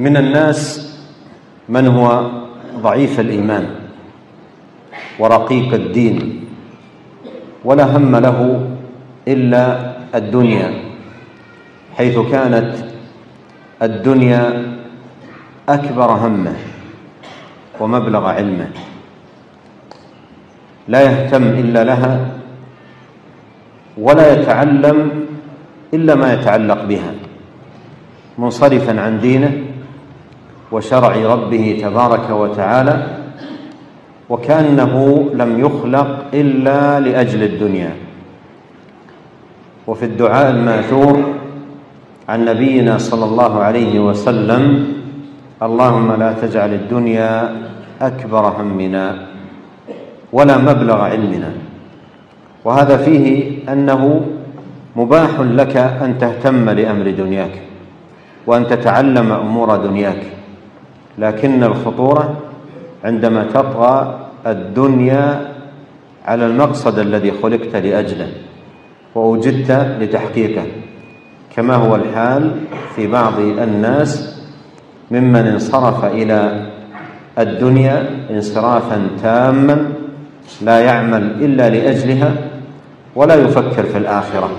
من الناس من هو ضعيف الإيمان ورقيق الدين ولا هم له إلا الدنيا، حيث كانت الدنيا أكبر همه ومبلغ علمه، لا يهتم إلا لها ولا يتعلم إلا ما يتعلق بها، منصرفا عن دينه وشرع ربه تبارك وتعالى، وكأنه لم يخلق إلا لأجل الدنيا. وفي الدعاء الماثور عن نبينا صلى الله عليه وسلم: اللهم لا تجعل الدنيا أكبر همنا ولا مبلغ علمنا. وهذا فيه أنه مباح لك أن تهتم لأمر دنياك وأن تتعلم أمور دنياك، لكن الخطورة عندما تطغى الدنيا على المقصد الذي خلقت لأجله ووجدت لتحقيقه، كما هو الحال في بعض الناس ممن انصرف إلى الدنيا انصرافا تاما، لا يعمل إلا لأجلها ولا يفكر في الآخرة.